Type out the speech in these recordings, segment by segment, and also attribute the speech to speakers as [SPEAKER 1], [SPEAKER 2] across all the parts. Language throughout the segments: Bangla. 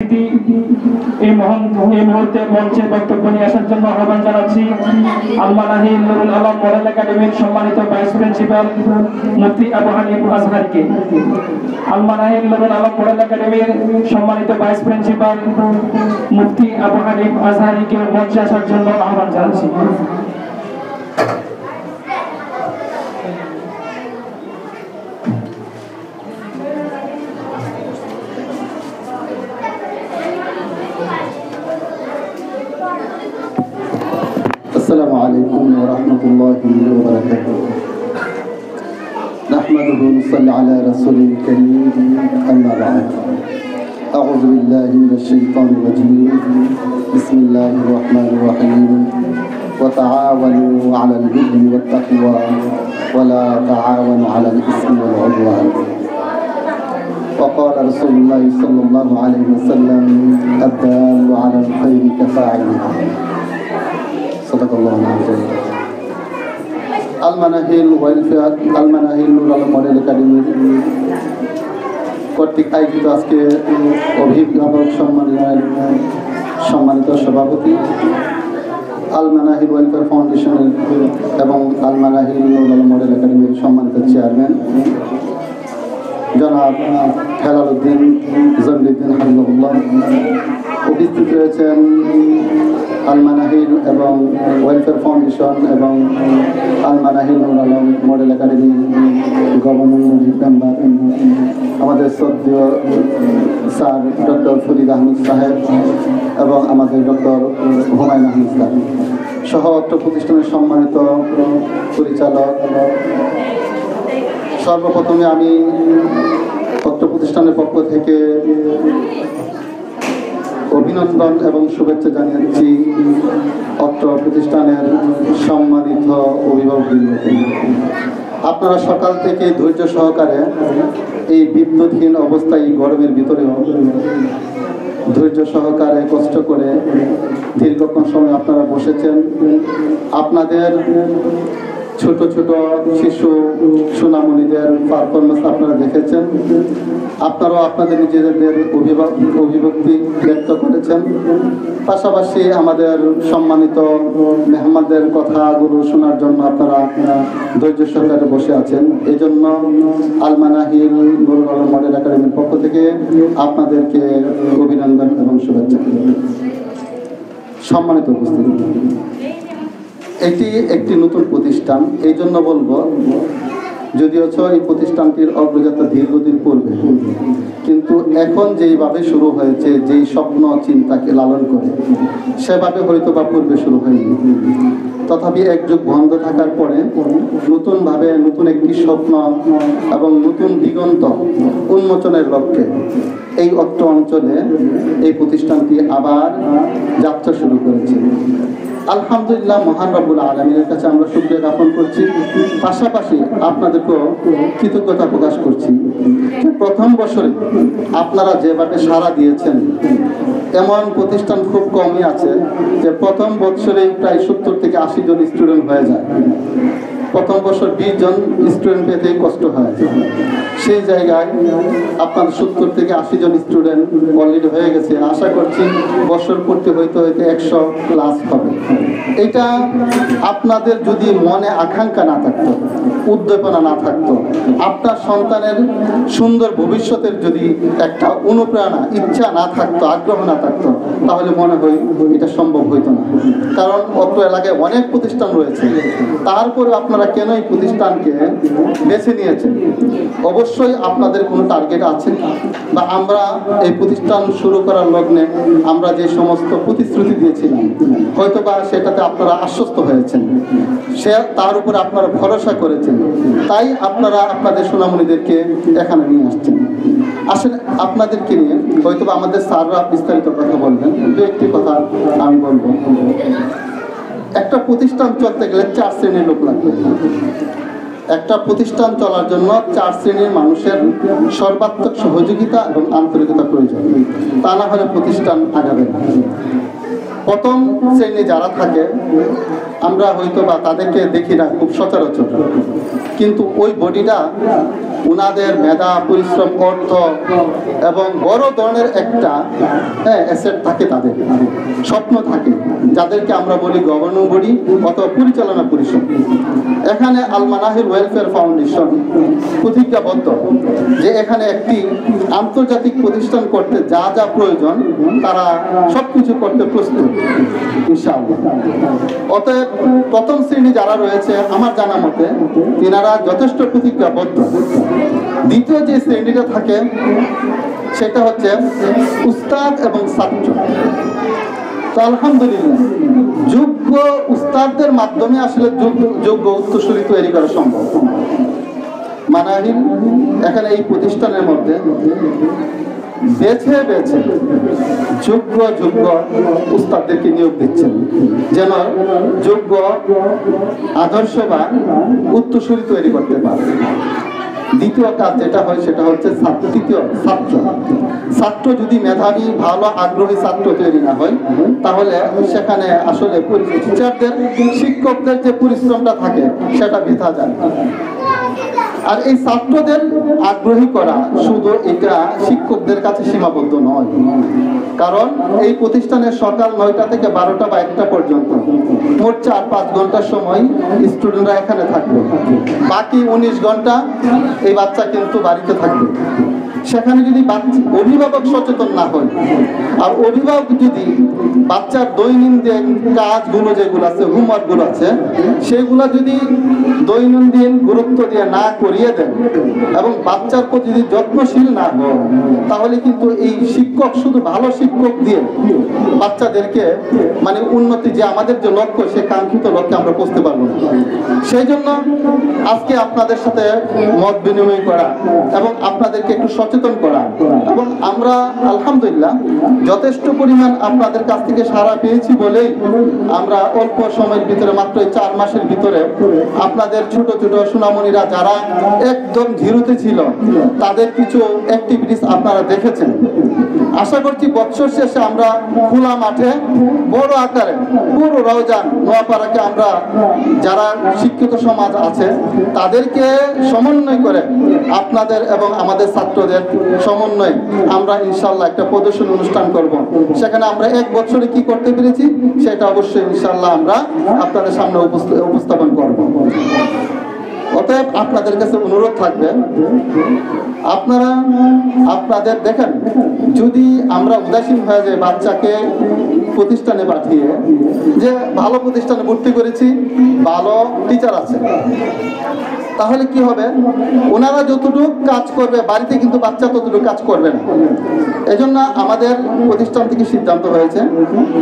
[SPEAKER 1] এই মুহূর্তে মঞ্চে বক্তব্য নিয়ে আসার জন্য আহ্বান জানাচ্ছি আল-মানাহি নুরুল আলম মডেল একাডেমির সম্মানিত ভাইস প্রিন্সিপাল মুফতি আবু হানিফ আজহারীকে। আল-মানাহি নুরুল আলম মডেল একাডেমির সম্মানিত ভাইস প্রিন্সিপাল মুফতি আবু হানিফ আজহারীকে মঞ্চে আসার জন্য আহ্বান জানাচ্ছি।
[SPEAKER 2] السلام عليكم ورحمة الله وبركاته. نحمده ونصلي على رسوله الكريم أما بعد. أعوذ بالله من الشيطان الرجيم. بسم الله الرحمن الرحيم. وتعاونوا على البر والتقوى ولا تعاونوا على الإثم والعدوان. وقال رسول الله صلى الله عليه وسلم الدال على الخير كفاعله. صدق الله العظيم. আল-মানাহিল ওয়েলফেয়ার আল-মানাহিল নুরুল আলম মডেল একাডেমির কর্তৃক আয়োজিত আজকে অভিভাবক সম্মানিত সভাপতি আল-মানাহিল ওয়েলফেয়ার ফাউন্ডেশনের এবং আল-মানাহিল নুরুল আলম মডেল একাডেমির সম্মানিত চেয়ারম্যান জনাব হেলাল উদ্দিন জমিরুদ্দিন হাফিজাহুল্লাহ, উপস্থিত রয়েছেন আল-মানাহিল এবং ওয়েলফেয়ার ফাউন্ডেশন এবং Al-Manahil Nurul Alam model academy government member আমাদের শ্রদ্ধেয় স্যার ডক্টর ফরিদ আহমেদ সাহেব এবং আমাদের ডক্টর হুমায়ুন আহমেদ স্যার সহ অত্র প্রতিষ্ঠানের সম্মানিত পরিচালক। সর্বপ্রথমে আমি অত্র প্রতিষ্ঠানের পক্ষ থেকে অভিনন্দন এবং শুভেচ্ছা জানিয়েছি অত্র প্রতিষ্ঠানের সম্মানিত অভিভাবকবৃন্দকে। আপনারা সকাল থেকে ধৈর্য সহকারে এই বিদ্যুৎহীন অবস্থায় গরমের ভিতরেও ধৈর্য সহকারে কষ্ট করে দীর্ঘক্ষণ সময় আপনারা বসেছেন। আপনাদের ছোট ছোট শিশু সোনামণিদের পারফরমেন্স আপনারা দেখেছেন। আপনারাও আপনাদের নিজেদের অভিব্যক্তি ব্যক্ত করেছেন। পাশাপাশি আমাদের সম্মানিত মেহমানদের কথাগুলো শোনার জন্য আপনারা ধৈর্য সহকারে বসে আছেন। এই জন্য আল-মানাহিল নুরুল আলম মডেল একাডেমির পক্ষ থেকে আপনাদেরকে অভিনন্দন এবং শুভেচ্ছা। সম্মানিত উপস্থিতি, এটি একটি নতুন প্রতিষ্ঠান। এই জন্য বলবো, যদিও এই প্রতিষ্ঠানটির অগ্রযাত্রা দীর্ঘদিন পূর্বে, কিন্তু এখন যেইভাবে শুরু হয়েছে, যেই স্বপ্ন চিন্তাকে লালন করে, সেভাবে হয়তো বা পূর্বে শুরু হয়নি। তথাপি এক যুগ বন্ধ থাকার পরে নতুনভাবে নতুন একটি স্বপ্ন এবং নতুন দিগন্ত উন্মোচনের লক্ষ্যে এই অত্র অঞ্চলে এই প্রতিষ্ঠানটি আবার যাত্রা শুরু করেছে। আলহামদুলিল্লাহ, মহান রব্বুল আলামিনের কাছে আমরা শুকরিয়া জ্ঞাপন করছি। পাশাপাশি আপনাদেরকেও কৃতজ্ঞতা প্রকাশ করছি। প্রথম বছরে আপনারা যেভাবে সাড়া দিয়েছেন, এমন প্রতিষ্ঠান খুব কমই আছে যে প্রথম বছরেই প্রায় 70 থেকে 80 জন স্টুডেন্ট হয়ে যায়। প্রথম বছর 20 জন স্টুডেন্ট পেতেই কষ্ট হয়। সেই জায়গায় আপনার 70 থেকে 80 জন স্টুডেন্ট অলরেডি হয়ে গেছে। আশা করছি বছর পড়তে হইতে 100 ক্লাস হবে। এটা আপনাদের যদি মনে আকাঙ্ক্ষা না থাকতো, উদ্দীপনা না থাকতো, আপনার সন্তানের সুন্দর ভবিষ্যতের যদি একটা অনুপ্রেরণা, ইচ্ছা না থাকতো, আগ্রহ না থাকতো, তাহলে মনে হয় এটা সম্ভব হইতো না। কারণ অত্র এলাকায় অনেক প্রতিষ্ঠান রয়েছে, তারপরে আপনারা কেন এই প্রতিষ্ঠানকে বেছে নিয়েছেন? অবশ্যই আপনাদের কোনো টার্গেট আছে, বা আমরা এই প্রতিষ্ঠান শুরু করার লগ্নে আমরা যে সমস্ত প্রতিশ্রুতি দিয়েছিলাম, হয়তো বা সেটাতে আপনারা আশ্বস্ত হয়েছেন, তার উপরে আপনারা ভরসা করেছেন, তাই আপনারা আপনাদের সোনামণিদেরকে এখানে নিয়ে আসছেন। আসলে আপনাদেরকে নিয়ে হয়তো বা আমাদের স্যাররা বিস্তারিত কথা বলবেন, দু একটি কথা আমি বলবো। একটা প্রতিষ্ঠান চলতে গেলে 4 শ্রেণীর লোক লাগবে। একটা প্রতিষ্ঠান চলার জন্য 4 শ্রেণীর মানুষের সর্বাত্মক সহযোগিতা এবং আন্তরিকতা প্রয়োজন, তা না হলে প্রতিষ্ঠান আগাবে না। প্রথম শ্রেণী যারা থাকে আমরা হয়তো বা তাদেরকে দেখি না খুব সচরাচর, কিন্তু ওই বডিটা উনাদের মেধা, পরিশ্রম, অর্থ এবং বড় ধরনের একটা অ্যাসেট থাকে, তাদের স্বপ্ন থাকে, যাদেরকে আমরা বলি গভর্নিং বডি অথবা পরিচালনা পরিষদ। এখানে আল মানাহিল ওয়েলফেয়ার ফাউন্ডেশন প্রতিজ্ঞাবদ্ধ যে এখানে একটি আন্তর্জাতিক প্রতিষ্ঠান করতে যা যা প্রয়োজন তারা সবকিছু করতে প্রস্তুত ইনশাআল্লাহ। অতএব প্রথম শ্রেণী যারা রয়েছে আমার জানা মতে তিনারা যথেষ্ট প্রতিজ্ঞাবদ্ধ। দ্বিতীয় যে শ্রেণীটা থাকে সেটা হচ্ছে উস্তাদ এবং ছাত্র। তো আলহামদুলিল্লাহ যোগ্য উস্তাদদের মাধ্যমে আসলে যোগ্য উত্তরসূরি তৈরি করা সম্ভব। মানাহিল এখানে এই প্রতিষ্ঠানের মধ্যে বেছে বেছে যোগ্য উস্তাদদেরকে নিয়োগ দিচ্ছেন যেন যোগ্য আদর্শবান উত্তরসূরি তৈরি করতে পারে। দ্বিতীয় কাজ যেটা হয় সেটা হচ্ছে ছাত্র যদি মেধাবী, ভালো, আগ্রহী ছাত্র তৈরি না হয় তাহলে সেখানে আসলে টিচারদের, শিক্ষকদের যে পরিশ্রমটা থাকে সেটা বৃথা যায়। আর এই ছাত্রদের আগ্রহী করা শুধু এটা শিক্ষকদের কাছে সীমাবদ্ধ নয়, কারণ এই প্রতিষ্ঠানের সকাল 9টা থেকে 12টা বা 1টা পর্যন্ত মোট 4-5 ঘন্টার সময় স্টুডেন্টরা এখানে থাকবে, বাকি 19 ঘন্টা এই বাচ্চা কিন্তু বাড়িতে থাকবে। সেখানে যদি অভিভাবক সচেতন না হয় আর অভিভাবক যদি বাচ্চার দৈনন্দিন কাজগুলো যেগুলো আছে, হোমওয়ার্কগুলো আছে, সেগুলো যদি দৈনন্দিন গুরুত্ব দিয়ে না করিয়ে দেন এবং বাচ্চার প্রতি যদি যত্নশীল না হয় তাহলে কিন্তু এই শিক্ষক শুধু ভালো শিক্ষক দিয়ে বাচ্চাদেরকে মানে উন্নতি যে আমাদের যে লক্ষ্য সে কাঙ্ক্ষিত লক্ষ্যে আমরা পৌঁছতে পারবো না। সেই জন্য আজকে আপনাদের সাথে মত বিনিময় করা এবং আপনাদেরকে একটু সচেতন করা, এবং আমরা আলহামদুলিল্লাহ যথেষ্ট পরিমাণ আপনাদের কাছ থেকে সাড়া পেয়েছি বলেই আমরা অল্প সময়ের ভিতরে, মাত্র 4 মাসের ভিতরে আপনাদের ছোট ছোট সোনামণিরা যারা একদম জিরোতে ছিল তাদের কিছু অ্যাক্টিভিটিস আপনারা দেখেছেন। আশা করছি বছর শেষে আমরা খোলা মাঠে বড় আকারে পুরো রওজান নোয়াপাড়াকে আমরা যারা শিক্ষিত সমাজ আছে তাদেরকে সমন্বয় করে আপনাদের এবং আমাদের ছাত্রদের সমন্বয়ে আমরা ইনশাআল্লাহ একটা প্রদর্শন অনুষ্ঠান করব। সেখানে আমরা 1 বছরে কি করতে পেরেছি সেটা অবশ্যই ইনশাআল্লাহ আমরা আপনাদের সামনে উপস্থাপন করব। অতএব আপনাদের কাছে অনুরোধ থাকবে, আপনারা আপনাদের দেখেন যদি আমরা উদাসীন হয়ে যাই বাচ্চাকে প্রতিষ্ঠানে পাঠিয়ে যে ভালো প্রতিষ্ঠানে ভর্তি করেছি, ভালো টিচার আছে, তাহলে কি হবে, ওনারা যতটুকু কাজ করবে বাড়িতে কিন্তু বাচ্চা ততটুকু কাজ করবে না। এজন্য আমাদের প্রতিষ্ঠান থেকে সিদ্ধান্ত হয়েছে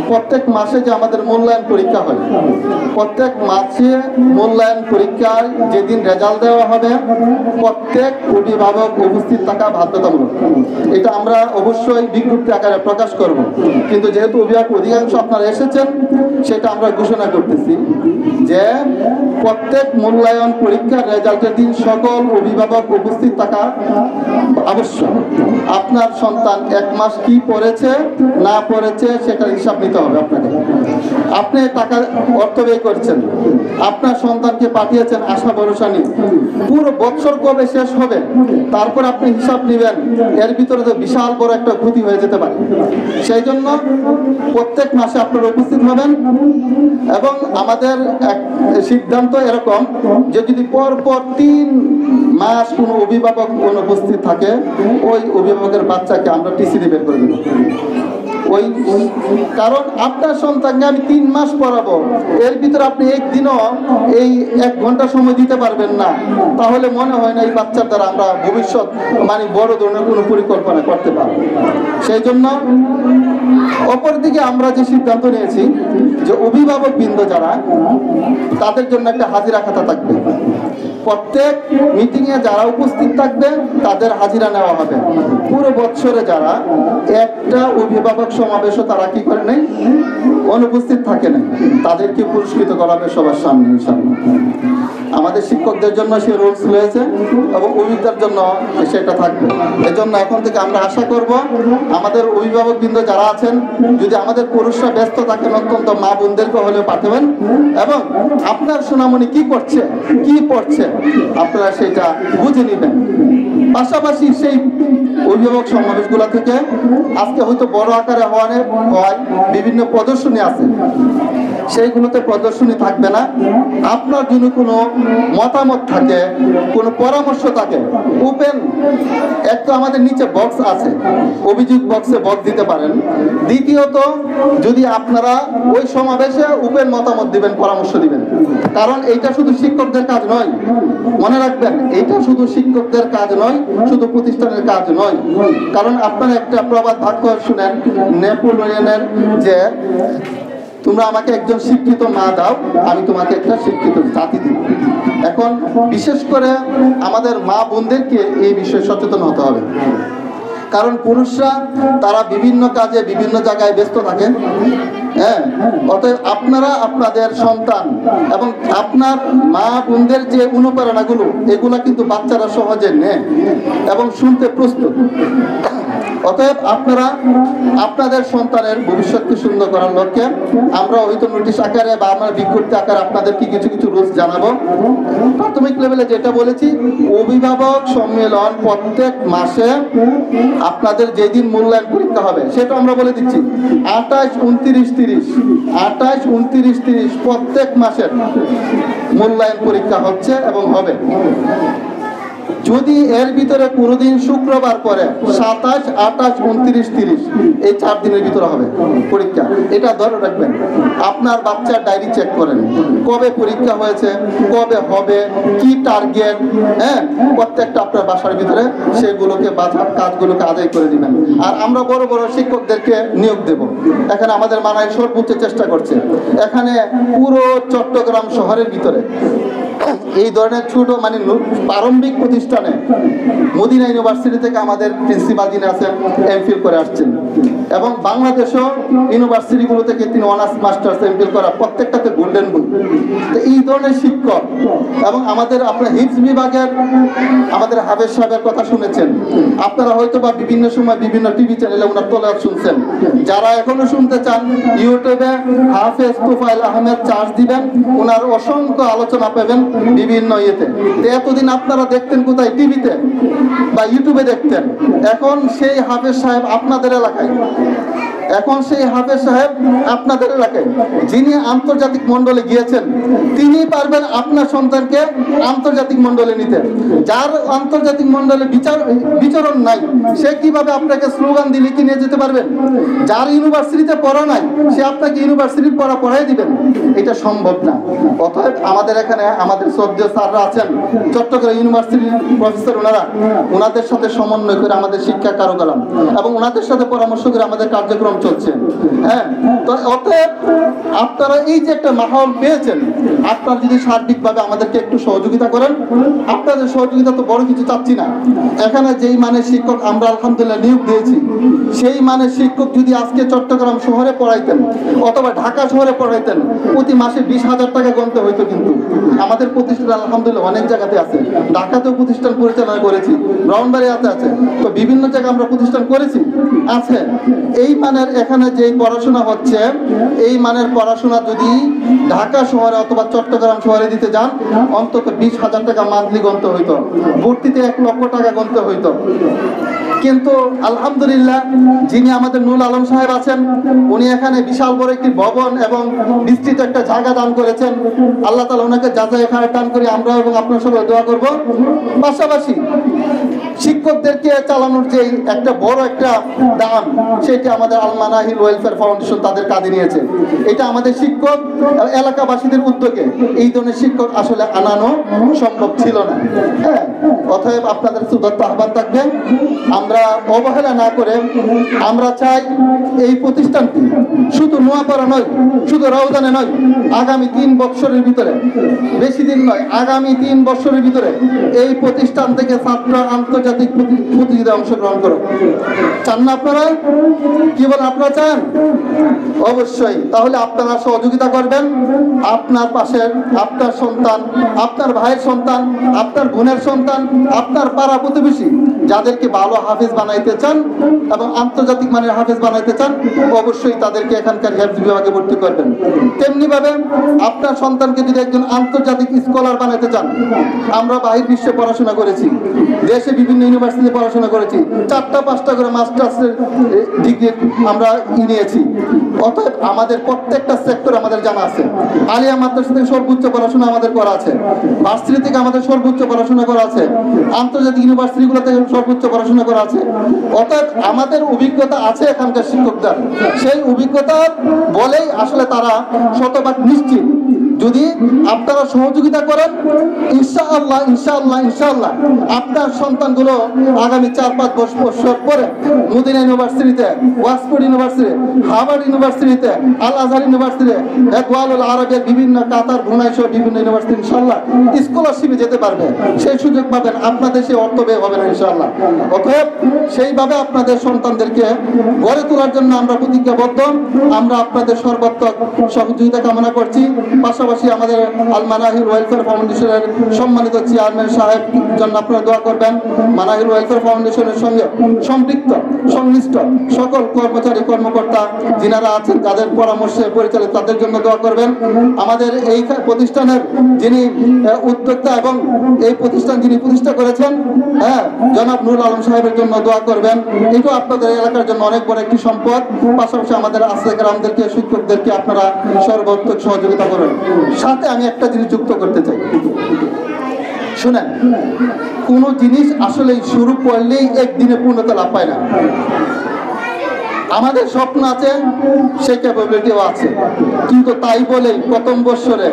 [SPEAKER 2] প্রত্যেক মাসে যে আমাদের মূল্যায়ন পরীক্ষা হয়, প্রত্যেক মাসে মূল্যায়ন পরীক্ষায় যেদিন রেজাল্ট দেওয়া হবে প্রত্যেক অভিভাবক উপস্থিত থাকা বাধ্যতামূলক। এটা আমরা অবশ্যই বিজ্ঞপ্তি আকারে প্রকাশ করব, কিন্তু যেহেতু অভিভাবক অধিকাংশ আপনারা এসেছেন সেটা আমরা ঘোষণা করতেছি যে প্রত্যেক মূল্যায়ন পরীক্ষার রেজাল্টের দিন সকল অভিভাবক উপস্থিত থাকা আবশ্যক। আপনার সন্তান 1 মাস কি পড়েছে না পড়েছে সেটার হিসাব নিতে হবে আপনাকে। আপনি টাকা অর্থ ব্যয় করছেন, আপনার সন্তানকে পাঠিয়েছেন আশা ভরসা নিয়ে, পুরো বছর কবে শেষ হবে তারপর আপনি হিসাব নেবেন, এর ভিতরে তো বিশাল বড় একটা ক্ষতি হয়ে যেতে পারে। সেই জন্য প্রত্যেক মাসে আপনারা উপস্থিত হবেন এবং আমাদের সিদ্ধান্ত এরকম যে যদি পরপর 3 মাস কোনো অভিভাবক অনুপস্থিত থাকে ওই অভিভাবকের বাচ্চাকে আমরা টিসি দিয়ে বের করে দেব। ওই কারণ আপনার সন্তানকে আমি 3 মাস পড়াবো, এর ভিতরে আপনি একদিনও এই 1 ঘন্টা সময় দিতে পারবেন না, তাহলে মনে হয় না এই বাচ্চার দ্বারা আমরা ভবিষ্যৎ মানে বড় ধরনের কোনো পরিকল্পনা করতে পারবো। সেই জন্য অপরদিকে আমরা যে সিদ্ধান্ত নিয়েছি যে অভিভাবক বৃন্দ যারা তাদের জন্য একটা হাজিরা খাতা থাকবে, প্রত্যেক মিটিংয়ে যারা উপস্থিত থাকবে তাদের হাজিরা নেওয়া হবে। পুরো বছরে যারা একটা অভিভাবক সমাবেশও তারা কি করে নাই, অনুপস্থিত থাকে নাই, তাদেরকে পুরস্কৃত করা হবে সবার সামনে ইনশাআল্লাহ। আমাদের শিক্ষকদের জন্য সে রুলস রয়েছে এবং অভিভাবকদের জন্য সেটা থাকবে। এজন্য এখন থেকে আমরা আশা করব আমাদের অভিভাবকবৃন্দ যারা আছেন, যদি আমাদের পুরুষরা ব্যস্ত থাকেন অত্যন্ত মা বোনদেরকে হলেও পাঠাবেন এবং আপনার সোনামণি কি করছে কি পড়ছে আপনারা সেটা বুঝে নেবেন। পাশাপাশি সেই অভিভাবক সমাবেশগুলো থেকে আজকে হয়তো বড় আকারে হয় বিভিন্ন প্রদর্শনী আছে, সেইগুলোতে প্রদর্শনী থাকবে না। আপনার যদি কোনো মতামত থাকে, কোনো পরামর্শ থাকে, ওপেন একটা আমাদের নিচে বক্স আছে, অভিযোগ বক্সে বক্স দিতে পারেন। দ্বিতীয়ত যদি আপনারা ওই সমাবেশে ওপেন মতামত দিবেন, পরামর্শ দিবেন, কারণ এইটা শুধু শিক্ষকদের কাজ নয়, মনে রাখবেন এইটা শুধু শিক্ষকদের কাজ নয়, শুধু প্রতিষ্ঠানের কাজ নয়। কারণ আপনারা একটা প্রবাদ বাক্য শুনেন নেপোলিয়নের যে তোমরা আমাকে একজন শিক্ষিত মা দাও, আমি তোমাকে একটা শিক্ষিত জাতি দিব। এখন বিশেষ করে আমাদের মা বোনদেরকে এই বিষয়ে সচেতন হতে হবে, কারণ পুরুষরা তারা বিভিন্ন কাজে বিভিন্ন জায়গায় ব্যস্ত থাকেন। হ্যাঁ, অতএব আপনারা আপনাদের সন্তান এবং আপনার মা বোনদের যে অনুপ্রেরণাগুলো, এগুলা কিন্তু বাচ্চারা সহজে নেয় এবং শুনতে প্রস্তুত। অতএব আপনারা আপনাদের সন্তানের ভবিষ্যৎকে সুন্দর করার লক্ষ্যে আমরা হয়তো নোটিশ আকারে বা আমরা বিজ্ঞপ্তি আকারে আপনাদেরকে কিছু কিছু রুলস জানাবো। প্রাথমিক লেভেলে যেটা বলেছি, অভিভাবক সম্মেলন প্রত্যেক মাসে আপনাদের যেদিন মূল্যায়ন পরীক্ষা হবে সেটা আমরা বলে দিচ্ছি 28, 29, 30 28, 29, 30 প্রত্যেক মাসের মূল্যায়ন পরীক্ষা হচ্ছে এবং হবে। যদি এর ভিতরে কোনোদিন শুক্রবার পরে 27, 28, 29, 30 এই 4 দিনের ভিতরে হবে পরীক্ষা, এটা ধরে রাখবেন। আপনার বাচ্চার ডায়েরি চেক করেন, কবে পরীক্ষা হয়েছে, কবে হবে, কি টার্গেট, হ্যাঁ, প্রত্যেকটা আপনার বাসার ভিতরে সেগুলোকে বাজার কাজগুলোকে আদায় করে দিবেন। আর আমরা বড় বড় শিক্ষকদেরকে নিয়োগ দেব। এখানে আমাদের মানায় সর্বোচ্চ চেষ্টা করছে। এখানে পুরো চট্টগ্রাম শহরের ভিতরে এই ধরনের ছোট মানে প্রারম্ভিক প্রতিষ্ঠানে মদিনা ইউনিভার্সিটি থেকে আমাদের প্রিন্সিপাল যিনি আছেন এমফিল করে আসছেন এবং বাংলাদেশও ইউনিভার্সিটিগুলো থেকে তিনি অনার্স মাস্টার্স এমফিল করা, প্রত্যেকটাতে গোল্ডেন বুক। তো এই ধরনের শিক্ষক এবং আমাদের আপনার হিপস বিভাগের আমাদের হাফেজ সাহেবের কথা শুনেছেন আপনারা, হয়তো বা বিভিন্ন সময় বিভিন্ন টিভি চ্যানেলে ওনার তলে শুনছেন। যারা এখনো শুনতে চান ইউটিউবে হাফেজ তোফায়েল আহমেদ চার্জ দিবেন, ওনার অসংখ্য আলোচনা পাবেন বিভিন্ন ইয়েতে। এতদিন আপনারা দেখতেন কোথায়, টিভিতে বা ইউটিউবে দেখতেন। এখন সেই হাফেজ সাহেব আপনাদের এলাকায়, এখন সেই হাফেজ সাহেব আপনাদের এলাকায় যিনি আন্তর্জাতিক মণ্ডলে গিয়েছেন, তিনি পারবেন আপনার সন্তানকে আন্তর্জাতিক মণ্ডলে নিতে। যার আন্তর্জাতিক মণ্ডলে বিচরণ নাই, সে কিভাবে আপনাকে স্লোগান দিয়ে লিখে নিয়ে যেতে পারবেন? যার ইউনিভার্সিটিতে পড়া নাই, সে আপনাকে ইউনিভার্সিটির পড়া পড়াই দিবেন? এটা সম্ভব না। অতএব আমাদের এখানে আমাদের শ্রদ্ধেয় স্যাররা আছেন, চট্টগ্রাম ইউনিভার্সিটির প্রফেসর, ওনাদের সাথে সমন্বয় করে আমাদের শিক্ষা কার্যক্রম এবং ওনাদের সাথে পরামর্শ করে আমাদের কার্যক্রম চলছে। হ্যাঁ, তো অতএব আপনারা এই যে একটা মাহল পেয়েছেন, আপনারা যদি সার্বিকভাবে আমাদেরকে একটু সহযোগিতা করেন, আপনাদের সহযোগিতা তো বড় কিছু চাচ্ছি না। এখানে যেই মানের শিক্ষক আমরা আলহামদুলিল্লাহ নিয়োগ দিয়েছি, সেই মানের শিক্ষক যদি আজকে চট্টগ্রাম শহরে পড়াইতেন অথবা ঢাকা শহরে পড়াইতেন, প্রতি মাসে 20,000 টাকা গুনতে হইতো। কিন্তু আমাদের প্রতিষ্ঠান আলহামদুলিল্লাহ অনেক জায়গাতে আছে, ঢাকাতেও প্রতিষ্ঠান পরিচালনা করেছি, ব্রাহ্মণবাড়িয়াতে আছে, তো বিভিন্ন জায়গায় আমরা প্রতিষ্ঠান করেছি আছে। এই মানের এখানে যেই পড়াশোনা হচ্ছে, এই মানের পড়াশোনা যদি ঢাকা শহরে অথবা চট্টগ্রাম শহরে দিতে যান, অন্তত 20,000 টাকা মান্থলি গুনতে হইতো, ভর্তিতে 1 লক্ষ টাকা গুনতে হইতো। কিন্তু আলহামদুলিল্লাহ যিনি আমাদের নুল আলম সাহেব আছেন, উনি এখানে বিশাল বড় একটি ভবন এবং বিস্তৃত একটা জায়গা দান করেছেন। আল্লাহ তাআলা ওনাকে যাচাই খায় দান করি আমরা এবং আপনার সবাই দোয়া করব। পাশাপাশি শিক্ষকদেরকে চালানোর যে একটা বড় একটা দাম, সেটি আমাদের আল মানাহিল ওয়েলফেয়ার ফাউন্ডেশন তাদের কাঁধে নিয়েছে। এটা আমাদের শিক্ষক এলাকাবাসীদের উদ্যোগে এই ধরনের শিক্ষক আসলে আনানো সম্ভব ছিল না। হ্যাঁ, অতএব আপনাদের সুদত্ত আহ্বান থাকবে, আমরা অবহেলা না করে আমরা চাই এই প্রতিষ্ঠানটি শুধু নোয়াপাড়া নয়, শুধু রাউজানে নয়, আগামী 3 বছরের ভিতরে, বেশি দিন নয়, আগামী 3 বছরের ভিতরে এই প্রতিষ্ঠান থেকে ছাত্র আন্তর্জাতিক আন্তর্জাতিক প্রতিযোগিতায় অংশগ্রহণ করুক। চান না আপনারা? কি বলেন, আপনারা চান? অবশ্যই। তাহলে আপনারা সহযোগিতা করবেন। আপনার পাশের আপনার সন্তান, আপনার ভাইয়ের সন্তান, আপনার বোনের সন্তান, আপনার পাড়া প্রতিবেশী যাদেরকে ভালো হাফেজ বানাইতে চান এবং আন্তর্জাতিক মানের হাফেজ বানাইতে চান, অবশ্যই তাদেরকে এখানকার হেফজ বিভাগে ভর্তি করবেন। তেমনি ভাবে আপনার সন্তানকে যদি একজন আন্তর্জাতিক স্কলার বানাইতে চান, আমরা বাহির বিশ্বে পড়াশোনা করেছি, দেশে বিভিন্ন ইউনিভার্সিটিতে পড়াশোনা করেছি, 4টা-5টা করে মাস্টার্সের ডিগ্রি আমরা নিয়েছি। অতএব আমাদের প্রত্যেকটা সেক্টর আমাদের জানা আছে। আলিয়া মাদ্রাসা থেকে সর্বোচ্চ পড়াশোনা আমাদের করা আছে, ভার্সিটি থেকে আমাদের সর্বোচ্চ পড়াশোনা করা আছে, আন্তর্জাতিক ইউনিভার্সিটিগুলো থেকে সর্বোচ্চ পড়াশোনা করা আছে। অতএব আমাদের অভিজ্ঞতা আছে এখানকার শিক্ষকদের। সেই অভিজ্ঞতা বলেই আসলে তারা শতভাগ নিশ্চিত যদি আপনারা সহযোগিতা করেন, ইনশাআল্লাহ ইনশাআল্লাহ ইনশাআল্লাহ আপনার সন্তানগুলো আগামী 4-5 বছর পরে মদিনা ইউনিভার্সিটিতে, ওয়াক্সফোর্ড ইউনিভার্সিটি, হার্ভার্ড ইউনিভার্সিটিতে, আল আজহার ইউনিভার্সিটিতে, এতওয়ালুল আরবের বিভিন্ন কাতার, ব্রুনাই সহ বিভিন্ন ইউনিভার্সিটি ইনশাআল্লাহ স্কলারশিপে যেতে পারবে। সেই সুযোগ পাবেন, আপনাদের সেই অর্থ ব্যয় হবে না ইনশাআল্লাহ। অতএব সেইভাবে আপনাদের সন্তানদেরকে গড়ে তোলার জন্য আমরা প্রতিজ্ঞাবদ্ধ। আমরা আপনাদের সর্বাত্মক সহযোগিতা কামনা করছি। পাশাপাশি আমাদের আল মানাহিল ওয়েলফেয়ার ফাউন্ডেশনের সম্মানিত চেয়ারম্যান সাহেব জন্য আপনারা দোয়া করবেন। মানাহিল ওয়েলফেয়ার ফাউন্ডেশনের সঙ্গে সম্পৃক্ত সংশ্লিষ্ট সকল কর্মচারী কর্মকর্তা যিনারা আছেন, যাদের পরামর্শে পরিচালিত, তাদের জন্য দোয়া করবেন। আমাদের এই প্রতিষ্ঠানের যিনি উদ্যোক্তা এবং এই প্রতিষ্ঠান যিনি প্রতিষ্ঠা করেছেন, জনাব নুরুল আলম সাহেবের জন্য দোয়া করবেন। এটাও আপনাদের এলাকার জন্য অনেক বড় একটি সম্পদ। পাশাপাশি আমাদের আশরাফদেরকে, শিক্ষকদেরকে আপনারা সর্বোত্তম সহযোগিতা করবেন। সাথে আমি একটা জিনিস যুক্ত করতে চাই, শুনেন, কোন জিনিস আসলে শুরু করলেই একদিনে পূর্ণতা লাভ পায় না। আমাদের স্বপ্ন আছে, সেই ক্যাপাবিলিটিও আছে, কিন্তু তাই বলেই প্রথম বছরে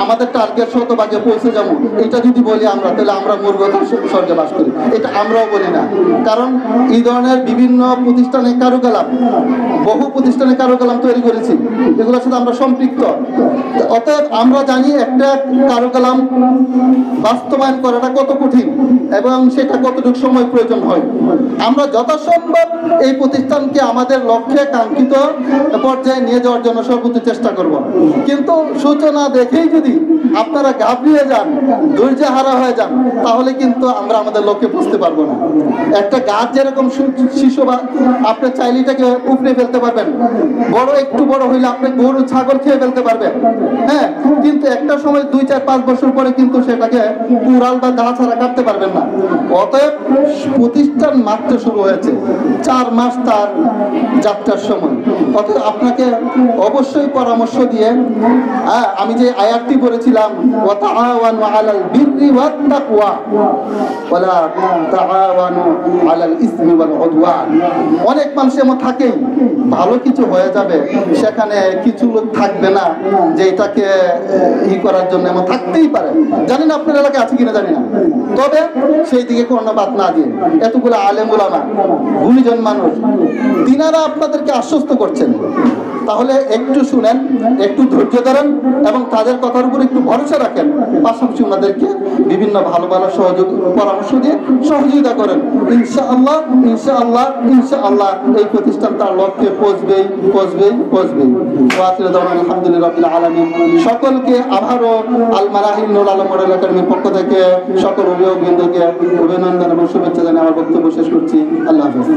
[SPEAKER 2] আমাদের টার্গেট শতভাগে পৌঁছে যাবো এটা যদি বলি আমরা, তাহলে আমরা মূর্খতার স্বর্গে বাস করি। এটা আমরাও বলি না, কারণ এই ধরনের বিভিন্ন প্রতিষ্ঠানে কারুকালাম, বহু প্রতিষ্ঠানে কারুকালাম তৈরি করেছি, এগুলোর সাথে আমরা সম্পৃক্ত। অতএব আমরা জানি একটা কারুকালাম বাস্তবায়ন করাটা কত কঠিন এবং সেটা কতটুকু সময় প্রয়োজন হয়। আমরা যথাসম্ভব এই প্রতিষ্ঠানকে আমাদের লক্ষ্যে কাঙ্ক্ষিত পর্যায়ে নিয়ে যাওয়ার জন্য সর্বোচ্চ চেষ্টা করব। কিন্তু সূচনা দেখেই যদি আপনারা ঘাবড়িয়ে যান, ধৈর্যহারা হয়ে যান, তাহলে কিন্তু আমরা আমাদের লক্ষ্যে পৌঁছতে পারবো না। একটা গাছ যেরকম শিশু বা আপনি চাইলে এটাকে উপড়ে ফেলতে পারবেন, বড় একটু বড় হইলে আপনি গরু ছাগল খেয়ে ফেলতে পারবেন, কিন্তু একটা সময় 2-4-5 বছর পরে কিন্তু সেটাকে কুড়াল বা দা ছাড়া কাটতে পারবেন না। অতএব প্রতিষ্ঠান মাত্র শুরু হয়েছে, 4 মাস তার যাত্রার সময়। অতএব আপনাকে অবশ্যই পরামর্শ দিয়ে, আমি যে আয়াতটি পড়েছিলাম, ওয়া তাআওয়ানু আলাল বিররি ওয়াত তাকওয়া ওয়ালা তাআওয়ানু আলাল ইসমি ওয়াল উদওয়ান। অনেক মানুষ এমন থাকেই, ভালো কিছু হয়ে যাবে, সেখানে কিছু লোক থাকবে না যে এটাকে করার জন্য, এমন থাকতেই পারে। জানি না আপনার এলাকায় আছে কিনা জানি না, তবে সেই দিকে কর্ণপাত না দিয়ে এতগুলো আলেম ওলামা, গুণীজন মানুষ, তিনারা আপনাদেরকে আশ্বস্ত করছেন। তাহলে একটু শুনেন, একটু ধৈর্য ধরেন এবং তাদের কথার উপর একটু ভরসা রাখেন। পাশাপাশি ওনাদেরকে বিভিন্ন ভালো ভালো পরামর্শ দিয়ে সহযোগিতা করেন। ইনশাআল্লাহ ইনশাআল্লাহ ইনশাআল্লাহ এই প্রতিষ্ঠান তার লক্ষ্যে পৌঁছবেই পৌঁছবেই পৌঁছবেই। আলহামদুলিল্লাহ রাব্বিল আলামিন। সকলকে আবারও আল মানাহিল নুরুল আলম মডেল একাডেমির পক্ষ থেকে সকল অভিভাবকবৃন্দকে অভিনন্দন এবং শুভেচ্ছা জানিয়ে আমার বক্তব্য শেষ করছি। আল্লাহ হাফেজ।